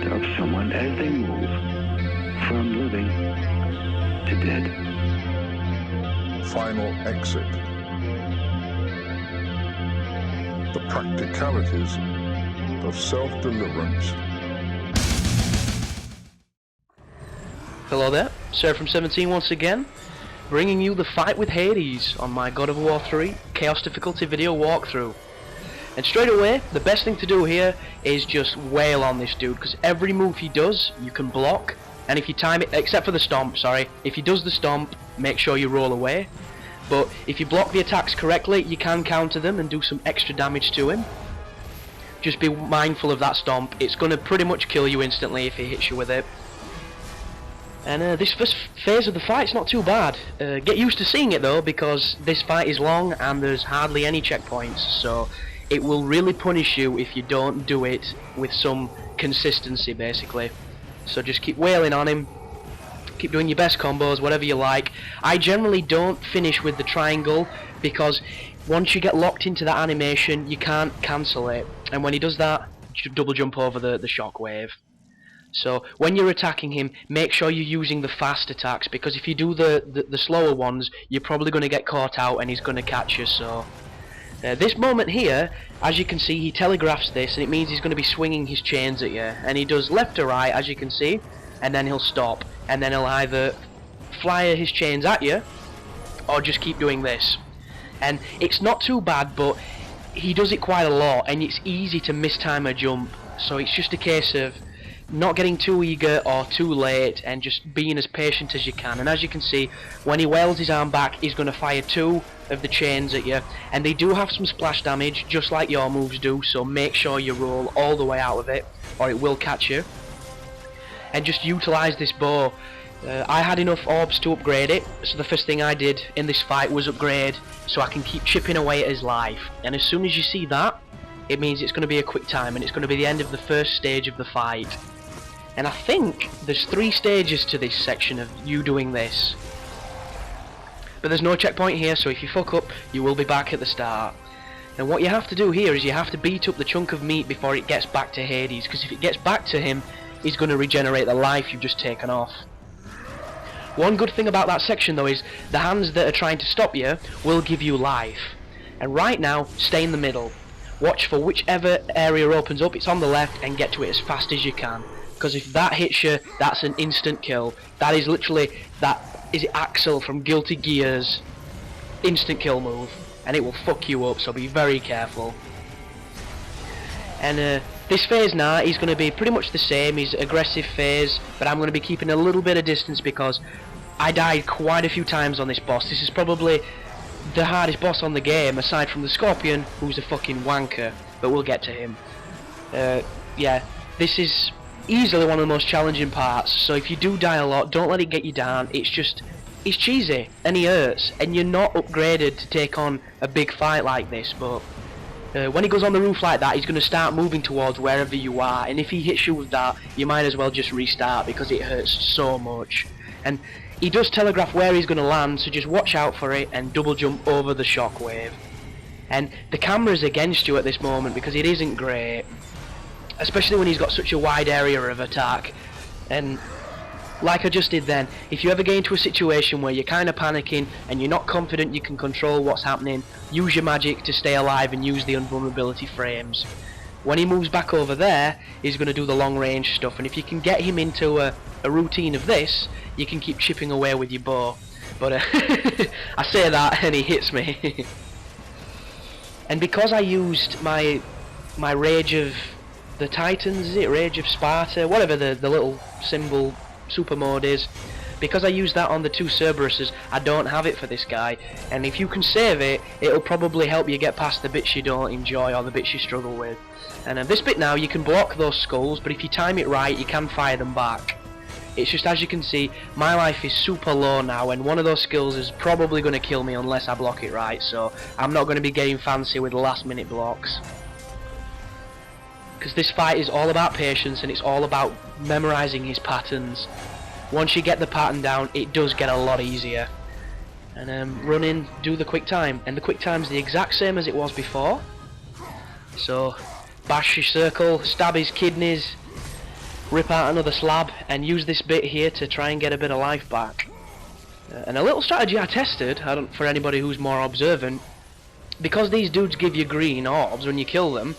movement of someone as they move from living to dead. Final exit. The practicalities of self-deliverance. Hello there, Sir from 17 once again, bringing you the fight with Hades on my God of War 3 Chaos Difficulty video walkthrough. And straight away, the best thing to do here is just wail on this dude, because every move he does, you can block, and if you time it, except for the stomp, sorry, if he does the stomp, make sure you roll away. But if you block the attacks correctly, you can counter them and do some extra damage to him. Just be mindful of that stomp, it's going to pretty much kill you instantly if he hits you with it. And this first phase of the fight's not too bad. Get used to seeing it though, because this fight is long and there's hardly any checkpoints, so it will really punish you if you don't do it with some consistency basically. So just keep wailing on him, keep doing your best combos, whatever you like. I generally don't finish with the triangle, because once you get locked into that animation you can't cancel it, and when he does that, you double jump over the shockwave. So when you're attacking him, make sure you're using the fast attacks, because if you do the slower ones, you're probably going to get caught out and he's going to catch you. So this moment here, as you can see, he telegraphs this, and it means he's going to be swinging his chains at you, and he does left to right, as you can see, and then he'll stop, and then he'll either fly his chains at you or just keep doing this. And it's not too bad, but he does it quite a lot, and it's easy to mistime a jump, so it's just a case of not getting too eager or too late and just being as patient as you can. And as you can see, when he wails his arm back, he's going to fire 2 of the chains at you, and they do have some splash damage just like your moves do, so make sure you roll all the way out of it or it will catch you. And just utilise this bow. I had enough orbs to upgrade it, so the first thing I did in this fight was upgrade so I can keep chipping away at his life. And as soon as you see that, it means it's going to be a quick time, and it's going to be the end of the first stage of the fight. And I think there's 3 stages to this section of you doing this. But there's no checkpoint here, so if you fuck up, you will be back at the start. And what you have to do here is you have to beat up the chunk of meat before it gets back to Hades, because if it gets back to him, he's going to regenerate the life you've just taken off. One good thing about that section though is the hands that are trying to stop you will give you life. And right now, stay in the middle. Watch for whichever area opens up, it's on the left, and get to it as fast as you can. Because if that hits you, that's an instant kill. That is literally, that is Axel from Guilty Gear's instant kill move, and it will fuck you up, so be very careful. And this phase now is going to be pretty much the same, his aggressive phase, but I'm going to be keeping a little bit of distance because I died quite a few times on this boss. This is probably the hardest boss on the game, aside from the Scorpion, who's a fucking wanker, but we'll get to him. Yeah, this is easily one of the most challenging parts, so if you do die a lot, don't let it get you down. It's cheesy and he hurts, and you're not upgraded to take on a big fight like this, but when he goes on the roof like that, he's going to start moving towards wherever you are, and if he hits you with that, you might as well just restart because it hurts so much. And he does telegraph where he's going to land, so just watch out for it and double jump over the shockwave. And the camera's against you at this moment because it isn't great, especially when he's got such a wide area of attack. And like I just did then, if you ever get into a situation where you're kind of panicking and you're not confident you can control what's happening, use your magic to stay alive and use the invulnerability frames. When he moves back over there, he's going to do the long range stuff, and if you can get him into a routine of this, you can keep chipping away with your bow. But I say that and he hits me. And because I used my Rage of the Titans, is it? Rage of Sparta? Whatever the little symbol super mode is. Because I used that on the 2 Cerberuses, I don't have it for this guy. And if you can save it, it'll probably help you get past the bits you don't enjoy or the bits you struggle with. And this bit now, you can block those skulls, but if you time it right, you can fire them back. It's just, as you can see, my life is super low now, and one of those skills is probably going to kill me unless I block it right, so I'm not going to be getting fancy with last minute blocks. Because this fight is all about patience, and it's all about memorising his patterns. Once you get the pattern down, it does get a lot easier. And run in, do the quick time, and the quick time's the exact same as it was before. So bash his circle, stab his kidneys, rip out another slab and use this bit here to try and get a bit of life back. And a little strategy I tested, for anybody who's more observant, because these dudes give you green orbs when you kill them,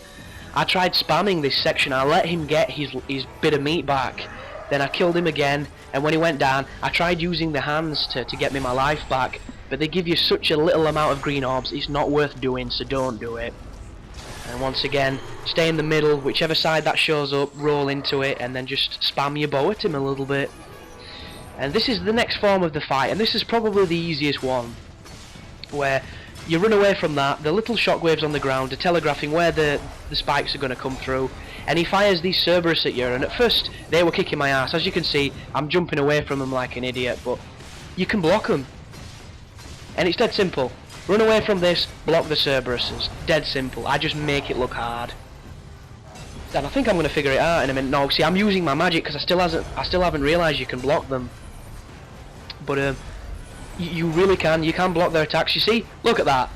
I tried spamming this section. I let him get his bit of meat back, then I killed him again, and when he went down I tried using the hands to get me my life back, but they give you such a little amount of green orbs, it's not worth doing, so don't do it. And once again, stay in the middle, whichever side that shows up, roll into it, and then just spam your bow at him a little bit. And this is the next form of the fight, and this is probably the easiest one, where you run away from that, the little shockwaves on the ground are telegraphing where the spikes are going to come through, and he fires these Cerberus at you, and at first they were kicking my ass. As you can see, I'm jumping away from them like an idiot, but you can block them. And it's dead simple. Run away from this, block the Cerberuses. Dead simple. I just make it look hard. And I think I'm going to figure it out in a minute. No, see, I'm using my magic because I still haven't realised you can block them. But you really can. You can block their attacks. You see? Look at that.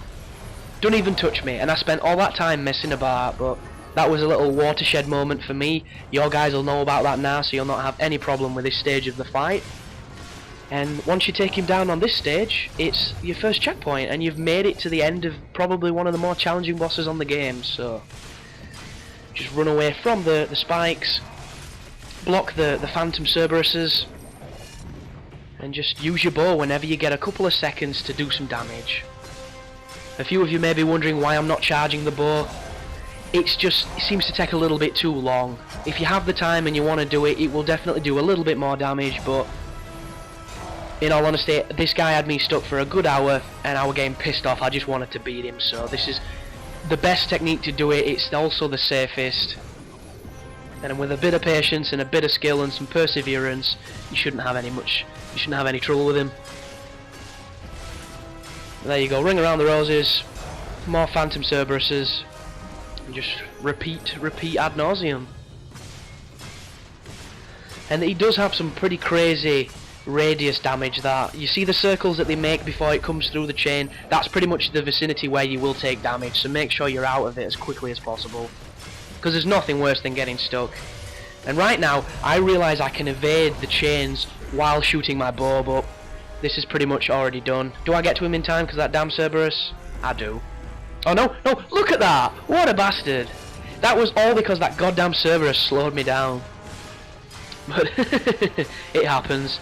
Don't even touch me. And I spent all that time messing about, but that was a little watershed moment for me. Your guys will know about that now, so you'll not have any problem with this stage of the fight. And once you take him down on this stage, it's your first checkpoint, and you've made it to the end of probably one of the more challenging bosses on the game. So just run away from the spikes, block the phantom Cerberuses, and just use your bow whenever you get a couple of seconds to do some damage. A few of you may be wondering why I'm not charging the bow. It seems to take a little bit too long. If you have the time and you want to do it, it will definitely do a little bit more damage, but in all honesty, this guy had me stuck for a good hour and I was getting pissed off. I just wanted to beat him, so this is the best technique to do it. It's also the safest, and with a bit of patience and a bit of skill and some perseverance, you shouldn't have any trouble with him. And there you go, ring around the roses, more phantom Cerberuses, and just repeat ad nauseum. And he does have some pretty crazy radius damage. That you see the circles that they make before it comes through the chain, that's pretty much the vicinity where you will take damage, so make sure you're out of it as quickly as possible, because there's nothing worse than getting stuck. And right now I realise I can evade the chains while shooting my bow, but this is pretty much already done. Do I get to him in time because that damn Cerberus? I do. Oh no, look at that! What a bastard! That was all because that goddamn Cerberus slowed me down. But it happens.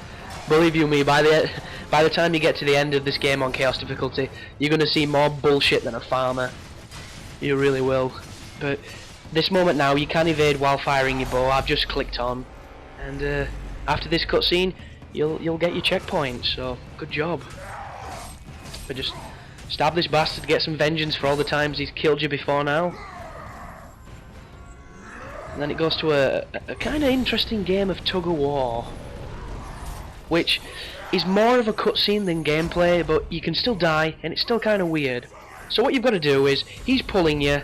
Believe you me, by the time you get to the end of this game on Chaos difficulty, you're going to see more bullshit than a farmer. You really will. But this moment now, you can evade while firing your bow. I've just clicked on, and after this cutscene, you'll get your checkpoint. So good job. But just stab this bastard, get some vengeance for all the times he's killed you before now. And then it goes to a kind of interesting game of tug of war, which is more of a cutscene than gameplay, but you can still die, and it's still kind of weird. So what you've got to do is, he's pulling you,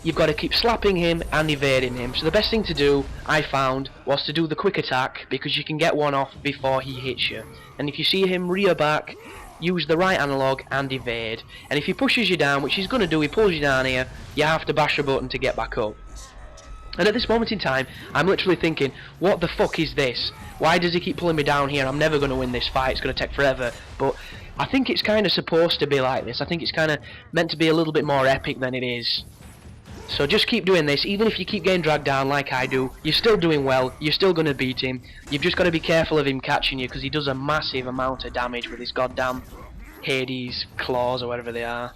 you've got to keep slapping him and evading him. So the best thing to do, I found, was to do the quick attack, because you can get one off before he hits you. And if you see him rear back, use the right analog and evade. And if he pushes you down, which he's going to do, he pulls you down here, you have to bash the button to get back up. And at this moment in time, I'm literally thinking, what the fuck is this? Why does he keep pulling me down here? I'm never going to win this fight, it's going to take forever. But I think it's kind of supposed to be like this. I think it's kind of meant to be a little bit more epic than it is. So just keep doing this. Even if you keep getting dragged down like I do, you're still doing well, you're still going to beat him. You've just got to be careful of him catching you, because he does a massive amount of damage with his goddamn Hades claws or whatever they are.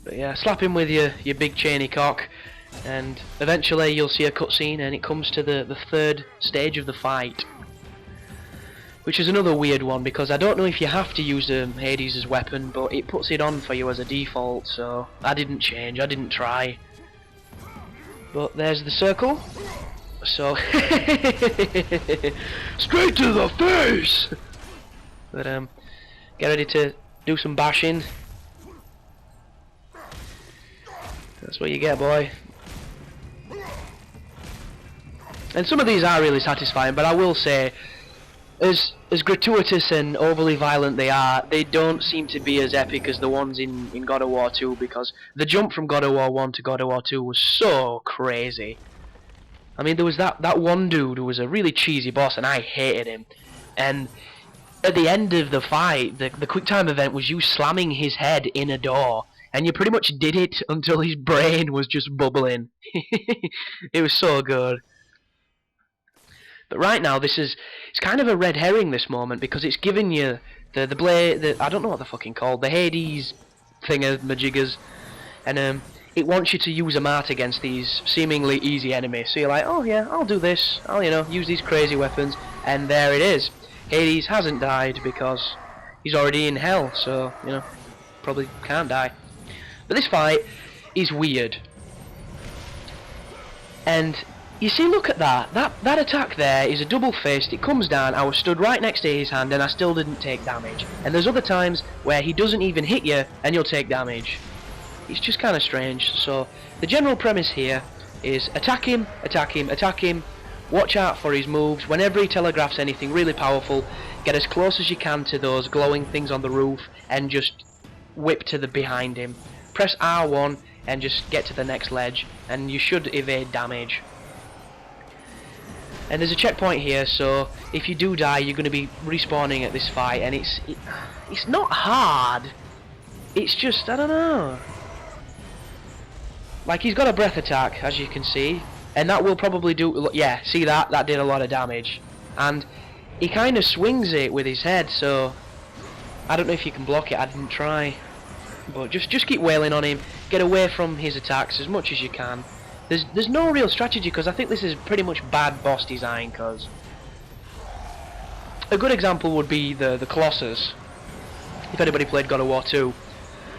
But yeah, slap him with your big chainy cock, and eventually you'll see a cutscene, and it comes to the third stage of the fight, which is another weird one, because I don't know if you have to use Hades' weapon, but it puts it on for you as a default, so I didn't change, I didn't try. But there's the circle, so straight to the face! But get ready to do some bashing. That's what you get, boy. And some of these are really satisfying, but I will say, as gratuitous and overly violent they don't seem to be as epic as the ones in God of War 2, because the jump from God of War 1 to God of War 2 was so crazy. I mean, there was that one dude who was a really cheesy boss, and I hated him. And at the end of the fight, the quick time event was you slamming his head in a door, and you pretty much did it until his brain was just bubbling. It was so good. But right now, it's kind of a red herring, this moment, because it's giving you the blade, I don't know what they're fucking called, the Hades thingamajiggers, and it wants you to use a mart against these seemingly easy enemies. So you're like, oh yeah, I'll do this, I'll, you know, use these crazy weapons, and there it is. Hades hasn't died because he's already in hell, so, you know, probably can't die. But this fight is weird. And you see, look at that. That attack there is a double fist. It comes down. I was stood right next to his hand and I still didn't take damage. And there's other times where he doesn't even hit you and you'll take damage. It's just kind of strange. So the general premise here is attack him, attack him, attack him. Watch out for his moves. Whenever he telegraphs anything really powerful, get as close as you can to those glowing things on the roof and just whip to the behind him. Press R1 and just get to the next ledge and you should evade damage. And there's a checkpoint here, so if you do die, you're going to be respawning at this fight, and it's not hard. It's just, I don't know. Like, he's got a breath attack, as you can see, and that will probably do, yeah, see that? That did a lot of damage. And he kind of swings it with his head, so I don't know if you can block it. I didn't try. But just keep wailing on him, get away from his attacks as much as you can. There's no real strategy, because I think this is pretty much bad boss design, because a good example would be the Colossus. If anybody played God of War 2,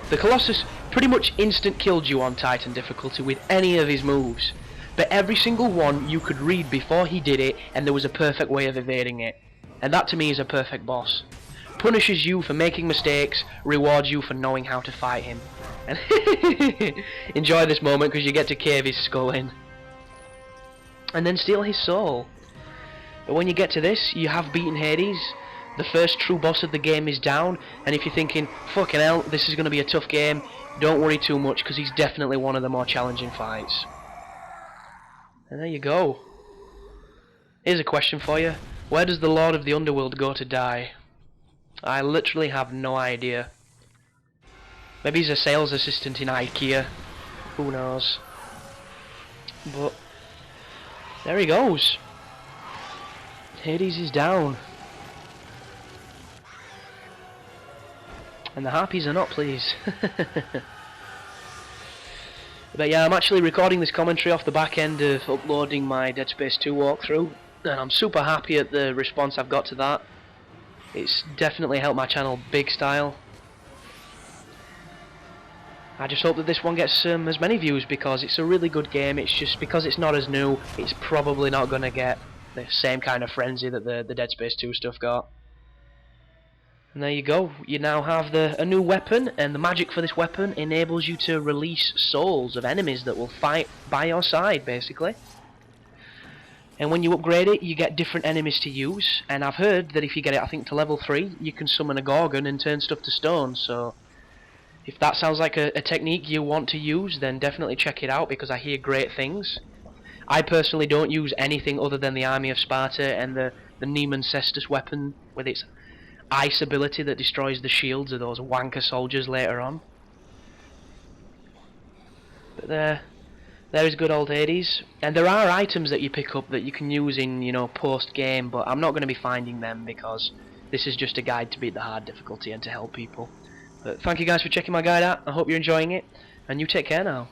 the Colossus pretty much instant killed you on Titan difficulty with any of his moves, but every single one you could read before he did it, and there was a perfect way of evading it. And that to me is a perfect boss. Punishes you for making mistakes, rewards you for knowing how to fight him. And enjoy this moment because you get to cave his skull in. And then steal his soul. But when you get to this, you have beaten Hades. The first true boss of the game is down. And if you're thinking, fucking hell, this is going to be a tough game, don't worry too much because he's definitely one of the more challenging fights. And there you go. Here's a question for you. Where does the Lord of the Underworld go to die? I literally have no idea. Maybe he's a sales assistant in IKEA. Who knows? But there he goes. Hades is down. And the harpies are not pleased. But yeah, I'm actually recording this commentary off the back end of uploading my Dead Space 2 walkthrough. And I'm super happy at the response I've got to that. It's definitely helped my channel big style. I just hope that this one gets as many views because it's a really good game. It's just because it's not as new, it's probably not going to get the same kind of frenzy that the Dead Space 2 stuff got. And there you go. You now have a new weapon, and the magic for this weapon enables you to release souls of enemies that will fight by your side, basically. And when you upgrade it, you get different enemies to use. And I've heard that if you get it, I think, to level 3, you can summon a Gorgon and turn stuff to stone. So if that sounds like a technique you want to use, then definitely check it out, because I hear great things. I personally don't use anything other than the Army of Sparta and the Nemean Cestus weapon with its ice ability that destroys the shields of those wanker soldiers later on. But there is good old Hades. And there are items that you pick up that you can use in, you know, post-game, but I'm not going to be finding them because this is just a guide to beat the hard difficulty and to help people. But thank you guys for checking my guide out. I hope you're enjoying it, and you take care now.